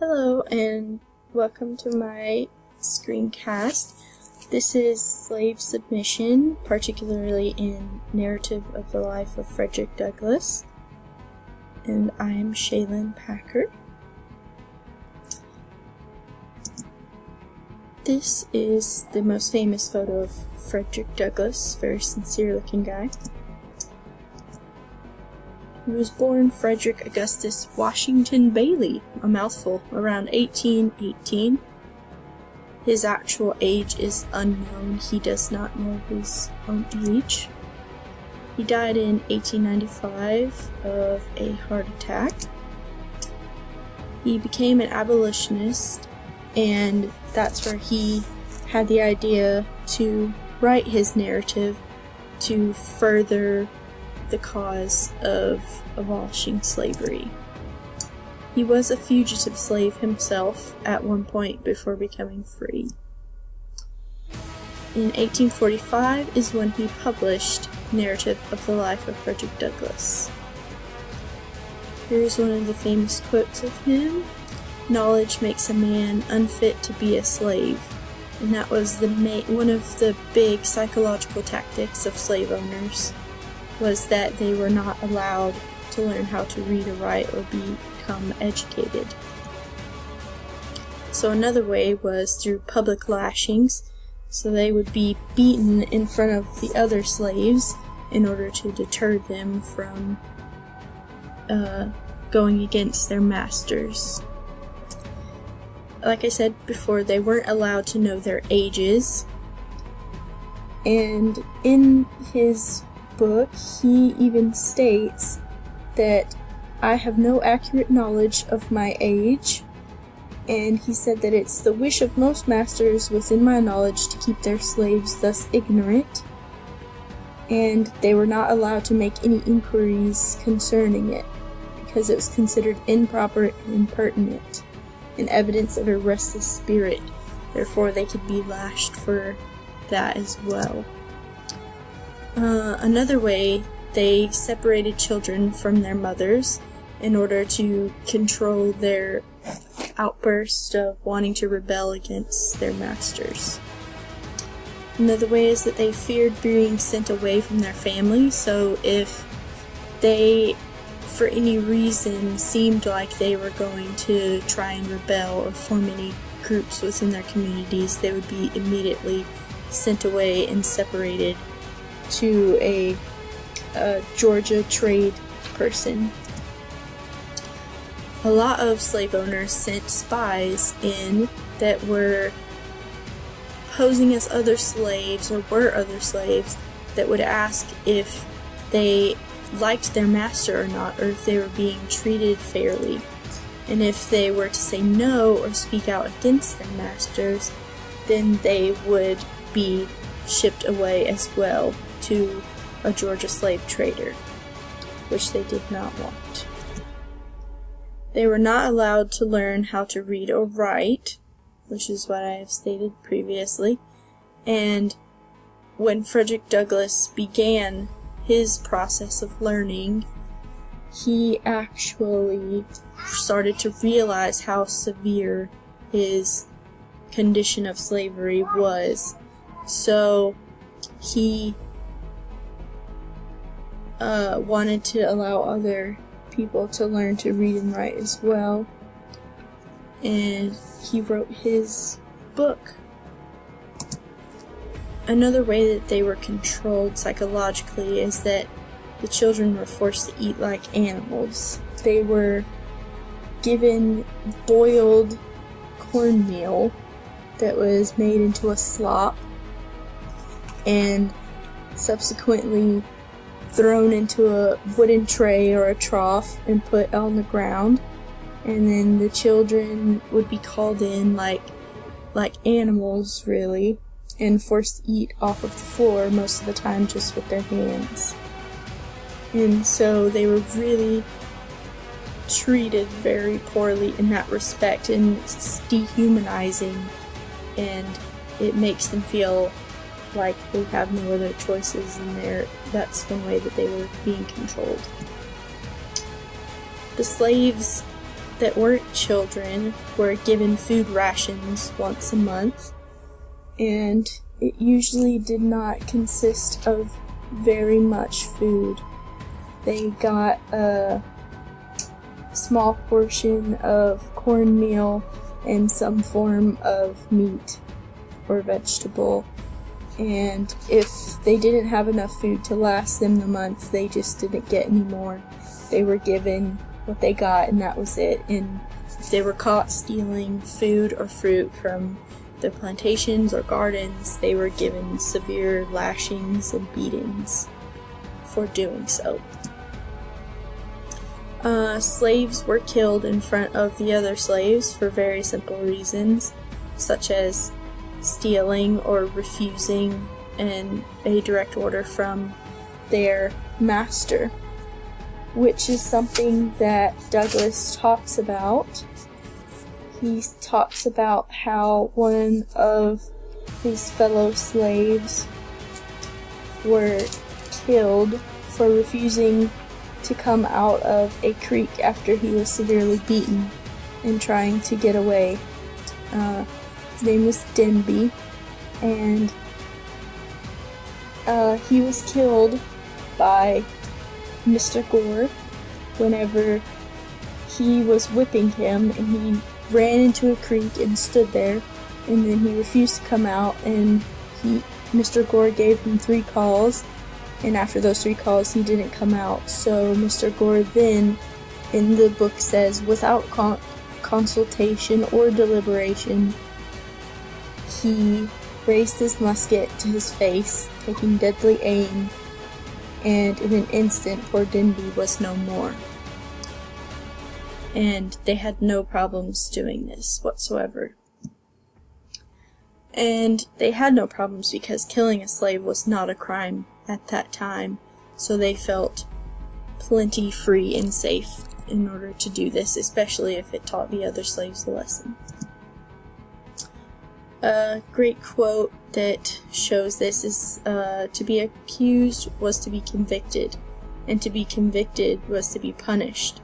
Hello and welcome to my screencast. This is Slave Submission, particularly in Narrative of the Life of Frederick Douglass, and I'm Shaylin Packard. This is the most famous photo of Frederick Douglass, very sincere looking guy. He was born Frederick Augustus Washington Bailey, a mouthful, around 1818. His actual age is unknown. He does not know his own age. He died in 1895 of a heart attack. He became an abolitionist, and that's where he had the idea to write his narrative to further the cause of abolishing slavery. He was a fugitive slave himself at one point before becoming free. In 1845 is when he published Narrative of the Life of Frederick Douglass. Here's one of the famous quotes of him: "Knowledge makes a man unfit to be a slave." And that was one of the big psychological tactics of slave owners, was that they were not allowed to learn how to read or write or become educated. So another way was through public lashings. So they would be beaten in front of the other slaves in order to deter them from going against their masters. Like I said before, they weren't allowed to know their ages. And in his book, he even states that I have no accurate knowledge of my age, and he said that it's the wish of most masters within my knowledge to keep their slaves thus ignorant, and they were not allowed to make any inquiries concerning it, because it was considered improper and impertinent, and evidence of a restless spirit. Therefore they could be lashed for that as well. Another way, they separated children from their mothers in order to control their outburst of wanting to rebel against their masters. Another way is that they feared being sent away from their family, so if they, for any reason, seemed like they were going to try and rebel or form any groups within their communities, they would be immediately sent away and separated to a Georgia trade person. A lot of slave owners sent spies in that were posing as other slaves, or were other slaves, that would ask if they liked their master or not, or if they were being treated fairly. And if they were to say no or speak out against their masters, then they would be shipped away as well to a Georgia slave trader, which they did not want. They were not allowed to learn how to read or write, which is what I have stated previously. And when Frederick Douglass began his process of learning, he actually started to realize how severe his condition of slavery was. So he wanted to allow other people to learn to read and write as well, and he wrote his book. Another way that they were controlled psychologically is that the children were forced to eat like animals. They were given boiled cornmeal that was made into a slop and subsequently thrown into a wooden tray or a trough and put on the ground, and then the children would be called in like animals, really, and forced to eat off of the floor, most of the time just with their hands. And so they were really treated very poorly in that respect, and it's dehumanizing, and it makes them feel like they have no other choices, and that's one way that they were being controlled. The slaves that weren't children were given food rations once a month, and it usually did not consist of very much food. They got a small portion of cornmeal and some form of meat or vegetable, and if they didn't have enough food to last them the month, they just didn't get any more. They were given what they got, and that was it. And if they were caught stealing food or fruit from their plantations or gardens, they were given severe lashings and beatings for doing so. Slaves were killed in front of the other slaves for very simple reasons, such as stealing or refusing a direct order from their master, which is something that Douglas talks about. He talks about how one of his fellow slaves were killed for refusing to come out of a creek after he was severely beaten and trying to get away. His name was Denby, and he was killed by Mr. Gore whenever he was whipping him, and he ran into a creek and stood there, and then he refused to come out, and Mr. Gore gave him 3 calls, and after those 3 calls he didn't come out. So Mr. Gore then, in the book says, without consultation or deliberation, he raised his musket to his face, taking deadly aim, and in an instant poor Denby was no more. And they had no problems doing this whatsoever. And they had no problems because killing a slave was not a crime at that time, so they felt plenty free and safe in order to do this, especially if it taught the other slaves a lesson. A great quote that shows this is, to be accused was to be convicted, and to be convicted was to be punished.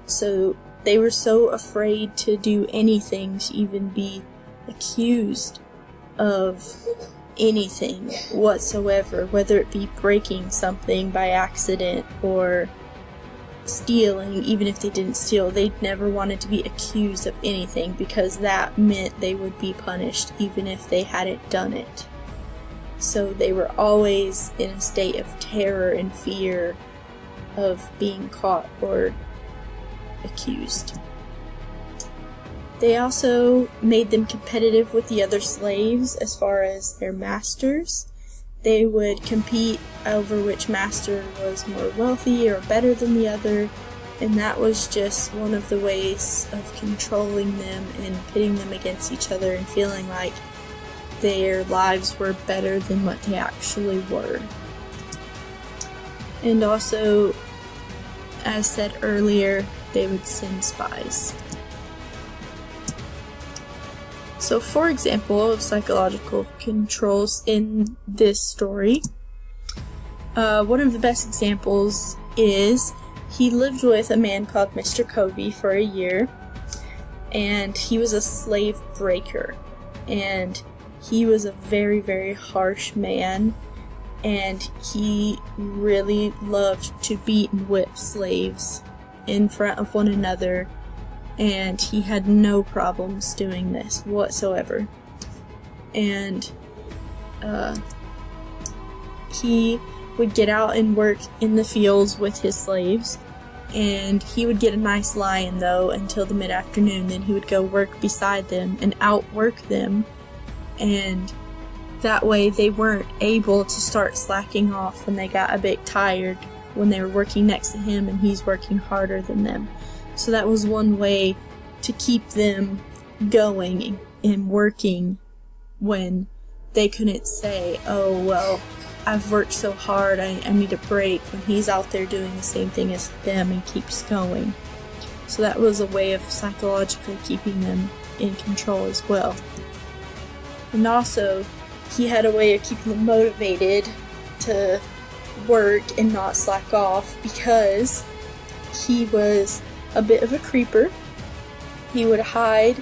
So they were so afraid to do anything, to even be accused of anything whatsoever, whether it be breaking something by accident or stealing. Even if they didn't steal, they never wanted to be accused of anything, because that meant they would be punished even if they hadn't done it. So they were always in a state of terror and fear of being caught or accused. They also made them competitive with the other slaves as far as their masters. They would compete over which master was more wealthy or better than the other, and that was just one of the ways of controlling them and pitting them against each other and feeling like their lives were better than what they actually were. And also, as said earlier, they would send spies. So, for example, of psychological controls in this story, one of the best examples is he lived with a man called Mr. Covey for a year, and he was a slave breaker, and he was a very, very harsh man, and he really loved to beat and whip slaves in front of one another, and he had no problems doing this whatsoever. And he would get out and work in the fields with his slaves, and he would get a nice lie-in though until the mid-afternoon. Then he would go work beside them and outwork them, and that way they weren't able to start slacking off when they got a bit tired when they were working next to him and he's working harder than them. So that was one way to keep them going and working when they couldn't say, oh, well, I've worked so hard, I need a break, when he's out there doing the same thing as them and keeps going. So that was a way of psychologically keeping them in control as well. And also, he had a way of keeping them motivated to work and not slack off, because he was a bit of a creeper, He would hide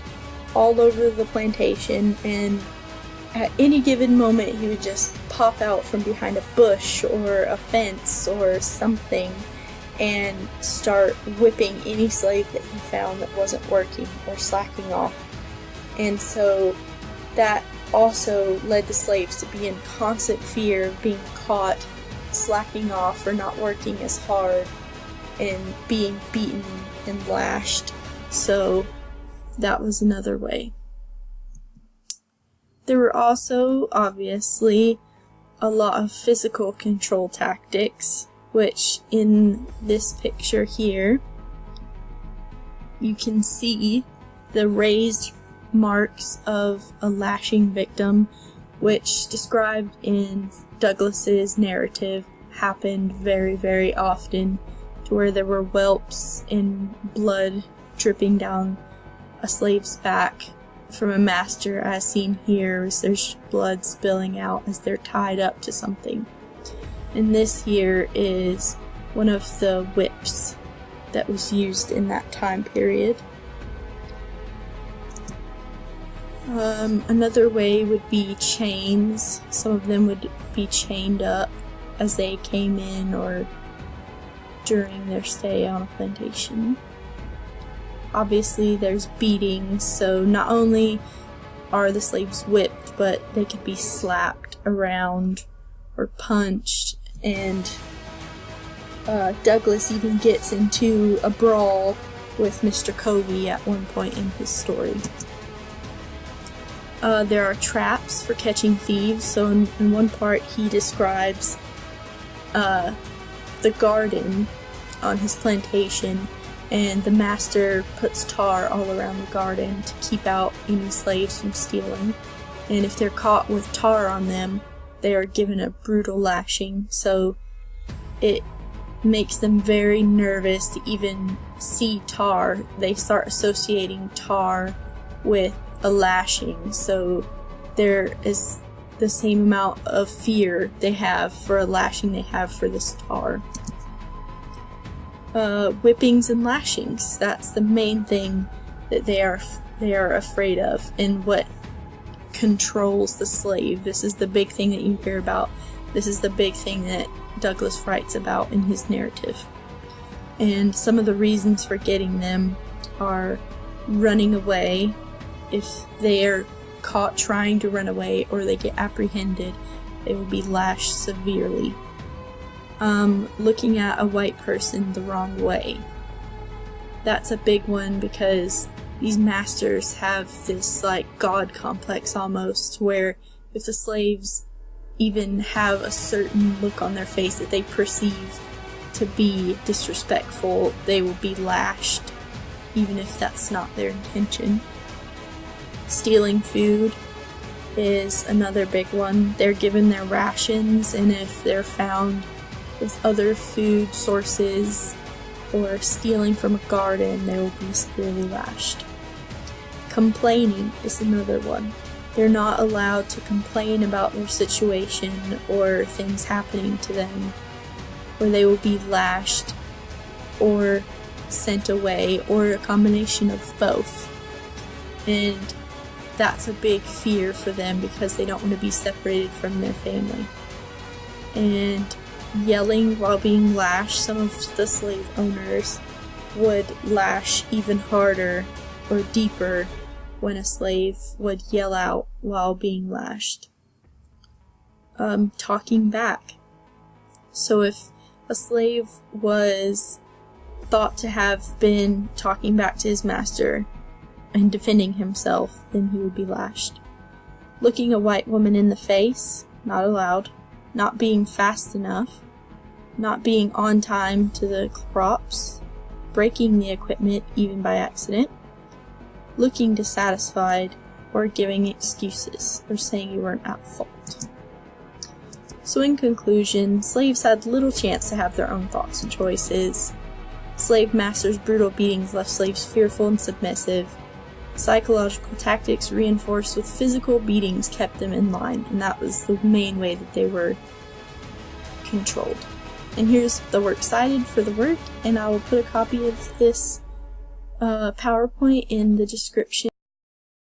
all over the plantation, and at any given moment he would just pop out from behind a bush or a fence or something and start whipping any slave that he found that wasn't working or slacking off. And so that also led the slaves to be in constant fear of being caught slacking off or not working as hard and being beaten and lashed. So that was another way. There were also, obviously, a lot of physical control tactics, which in this picture here, you can see the raised marks of a lashing victim, which described in Douglas's narrative happened very, very often, to where there were whelps and blood dripping down a slave's back from a master, as seen here, as there's blood spilling out as they're tied up to something. And this here is one of the whips that was used in that time period. Another way would be chains. Some of them would be chained up as they came in or during their stay on a plantation. Obviously there's beatings, so not only are the slaves whipped, but they could be slapped around or punched, and Douglas even gets into a brawl with Mr. Covey at one point in his story. There are traps for catching thieves, so in one part he describes the garden on his plantation, and the master puts tar all around the garden to keep out any slaves from stealing. And if they're caught with tar on them, they are given a brutal lashing, so it makes them very nervous to even see tar. They start associating tar with a lashing, so there is the same amount of fear they have for a lashing they have for this tar. Whippings and lashings, that's the main thing that they are afraid of, and what controls the slave. This is the big thing that you hear about. This is the big thing that Douglas writes about in his narrative. And some of the reasons for getting them are running away. If they are caught trying to run away or they get apprehended, they will be lashed severely. Looking at a white person the wrong way. That's a big one, because these masters have this like god complex almost, where if the slaves even have a certain look on their face that they perceive to be disrespectful, they will be lashed, even if that's not their intention. Stealing food is another big one. They're given their rations, and if they're found with other food sources or stealing from a garden, they will be severely lashed. Complaining is another one. They're not allowed to complain about their situation or things happening to them, or they will be lashed or sent away, or a combination of both. And that's a big fear for them, because they don't want to be separated from their family. And yelling while being lashed, some of the slave owners would lash even harder or deeper when a slave would yell out while being lashed. Talking back. So if a slave was thought to have been talking back to his master and defending himself, then he would be lashed. Looking a white woman in the face, not allowed. Not being fast enough. Not being on time to the crops. Breaking the equipment, even by accident. Looking dissatisfied, or giving excuses, or saying you weren't at fault. So in conclusion, slaves had little chance to have their own thoughts and choices. Slave masters' brutal beatings left slaves fearful and submissive. Psychological tactics reinforced with physical beatings kept them in line, and that was the main way that they were controlled. And here's the works cited for the work, and I will put a copy of this PowerPoint in the description